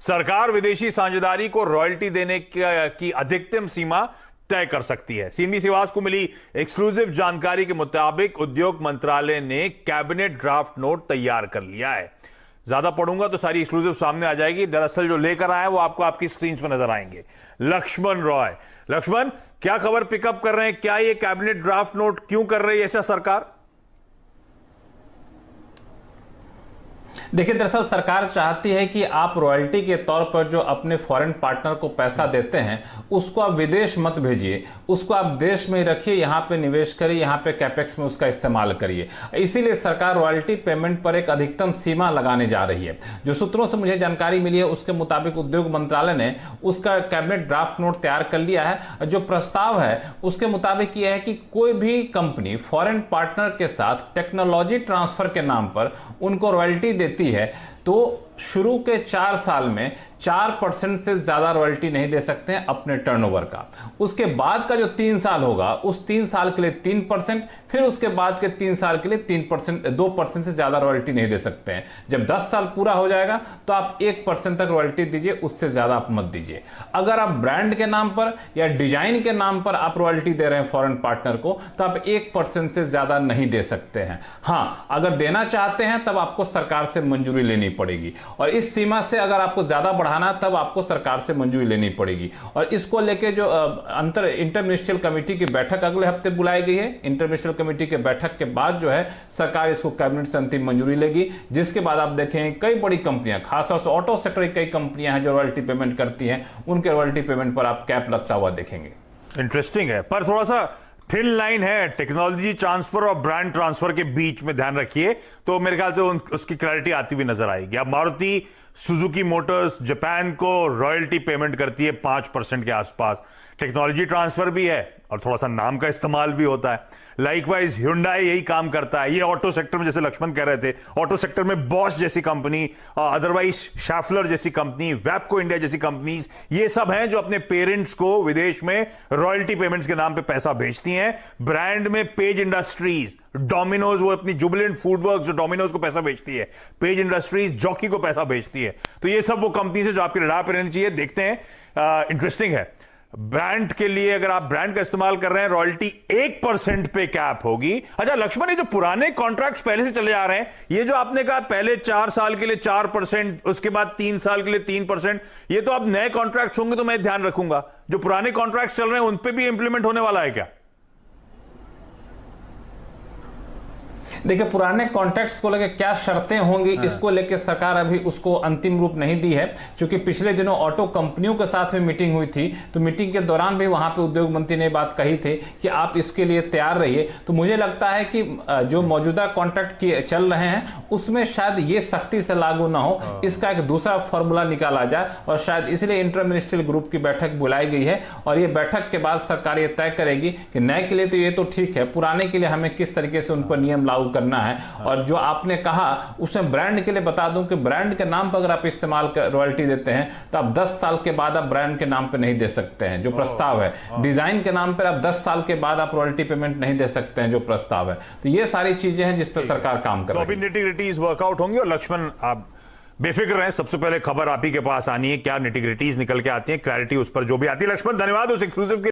सरकार विदेशी साझेदारी को रॉयल्टी देने की अधिकतम सीमा तय कर सकती है। सीएनबी सिवास को मिली एक्सक्लूसिव जानकारी के मुताबिक उद्योग मंत्रालय ने कैबिनेट ड्राफ्ट नोट तैयार कर लिया है। ज्यादा पढ़ूंगा तो सारी एक्सक्लूसिव सामने आ जाएगी। दरअसल जो लेकर आए वो आपको आपकी स्क्रीन पर नजर आएंगे। लक्ष्मण रॉय, लक्ष्मण क्या खबर पिकअप कर रहे हैं? क्या ये कैबिनेट ड्राफ्ट नोट क्यों कर रही है ऐसा सरकार? देखिए, दरअसल सरकार चाहती है कि आप रॉयल्टी के तौर पर जो अपने फॉरेन पार्टनर को पैसा देते हैं उसको आप विदेश मत भेजिए, उसको आप देश में ही रखिए, यहाँ पे निवेश करिए, यहाँ पे कैपेक्स में उसका इस्तेमाल करिए। इसीलिए सरकार रॉयल्टी पेमेंट पर एक अधिकतम सीमा लगाने जा रही है। जो सूत्रों से मुझे जानकारी मिली है उसके मुताबिक उद्योग मंत्रालय ने उसका कैबिनेट ड्राफ्ट नोट तैयार कर लिया है। जो प्रस्ताव है उसके मुताबिक यह है कि कोई भी कंपनी फॉरेन पार्टनर के साथ टेक्नोलॉजी ट्रांसफर के नाम पर उनको रॉयल्टी देती है तो शुरू के 4 साल में 4% से ज्यादा रॉयल्टी नहीं दे सकते हैं अपने टर्नओवर का। उसके बाद का जो 3 साल होगा उस 3 साल के लिए 3%, फिर उसके बाद के 3 साल के लिए 3%, 2% से ज्यादा रॉयल्टी नहीं दे सकते हैं। जब 10 साल पूरा हो जाएगा तो आप 1% तक रॉयल्टी दीजिए, उससे ज्यादा आप मत दीजिए। अगर आप ब्रांड के नाम पर या डिजाइन के नाम पर आप रॉयल्टी दे रहे हैं फॉरेन पार्टनर को तो आप 1% से ज्यादा नहीं दे सकते हैं। हाँ, अगर देना चाहते हैं तब आपको सरकार से मंजूरी लेनी पड़ेगी और इस सीमा से अगर आपको ज्यादा बढ़ाना तब आपको सरकार से मंजूरी लेनी पड़ेगी। और इसको लेके जो इंटर मिनिस्ट्रियल कमेटी की बैठक अगले हफ्ते बुलाई गई है। इंटर मिनिस्ट्रियल कमेटी के बैठक के बाद जो है सरकार इसको कैबिनेट से अंतिम मंजूरी लेगी, जिसके बाद आप देखें कई बड़ी कंपनियां, खासतौर से ऑटो सेक्टर की कई कंपनियां हैं जो रॉयल्टी पेमेंट करती हैं, उनके रॉयल्टी पेमेंट पर आप कैप लगता हुआ देखेंगे। इंटरेस्टिंग है, पर थोड़ा सा थिन लाइन है टेक्नोलॉजी ट्रांसफर और ब्रांड ट्रांसफर के बीच में, ध्यान रखिए। तो मेरे ख्याल से उसकी क्लैरिटी आती हुई नजर आएगी। अब मारुति सुजुकी मोटर्स जापान को रॉयल्टी पेमेंट करती है 5% के आसपास। टेक्नोलॉजी ट्रांसफर भी है और थोड़ा सा नाम का इस्तेमाल भी होता है। लाइकवाइज Hyundai यही काम करता है। ये ऑटो सेक्टर में, जैसे लक्ष्मण कह रहे थे, ऑटो सेक्टर में बॉश जैसी कंपनी, अदरवाइज शैफलर जैसी कंपनी, वैपको इंडिया जैसी कंपनीज, ये सब हैं जो अपने पेरेंट्स को विदेश में रॉयल्टी पेमेंट्स के नाम पे पैसा भेजती हैं। ब्रांड में पेज इंडस्ट्रीज, डोमिनोज, वो अपनी जुबिलेंट फूडवर्क्स जो डोमिनोज को पैसा भेजती है, पेज इंडस्ट्रीज जॉकी को पैसा भेजती है। तो ये सब वो कंपनी से जो आपके रडार पर रहनी चाहिए। देखते हैं, इंटरेस्टिंग है। ब्रांड के लिए अगर आप ब्रांड का इस्तेमाल कर रहे हैं रॉयल्टी 1% पे कैप होगी। अच्छा लक्ष्मण, ये जो पुराने कॉन्ट्रैक्ट्स पहले से चले आ रहे हैं, ये जो आपने कहा पहले 4 साल के लिए 4%, उसके बाद 3 साल के लिए 3%, ये तो अब नए कॉन्ट्रैक्ट्स होंगे तो मैं ध्यान रखूंगा। जो पुराने कॉन्ट्रैक्ट्स चल रहे हैं उन पे भी इंप्लीमेंट होने वाला है क्या? देखिए, पुराने कॉन्ट्रैक्ट्स को लेकर क्या शर्तें होंगी, इसको लेकर सरकार अभी उसको अंतिम रूप नहीं दी है। क्योंकि पिछले दिनों ऑटो कंपनियों के साथ में मीटिंग हुई थी, तो मीटिंग के दौरान भी वहां पे उद्योग मंत्री ने बात कही थी कि आप इसके लिए तैयार रहिए। तो मुझे लगता है कि जो मौजूदा कॉन्ट्रैक्ट चल रहे हैं उसमें शायद ये सख्ती से लागू ना हो, इसका एक दूसरा फॉर्मूला निकाला जाए। और शायद इसलिए इंटर मिनिस्ट्रियल ग्रुप की बैठक बुलाई गई है और ये बैठक के बाद सरकार ये तय करेगी कि नए के लिए तो ये तो ठीक है, पुराने के लिए हमें किस तरीके से उन पर नियम लागू करना है। और जो आपने कहा उसमें ब्रांड के लिए बता दूं कि ब्रांड के नाम पर अगर आप इस्तेमाल रॉयल्टी देते हैं तो आप 10 साल के बाद आप ब्रांड के नाम पे नहीं दे सकते हैं, जो प्रस्ताव है। डिजाइन के नाम पर आप 10 साल के बाद आप रॉयल्टी पेमेंट नहीं दे सकते हैं, जो प्रस्ताव है। तो ये सारी चीजें हैं जिस पर सरकार काम कर रही है। तो अभी निटी-ग्रिटीज वर्कआउट होंगी और लक्ष्मण आप बेफिक्र रहें, सबसे पहले खबर आप ही के पास आनी है। क्या निटी-ग्रिटीज निकल के आती है, क्लैरिटी उस पर जो भी आती है। लक्ष्मण धन्यवाद उस एक्सक्लूसिव के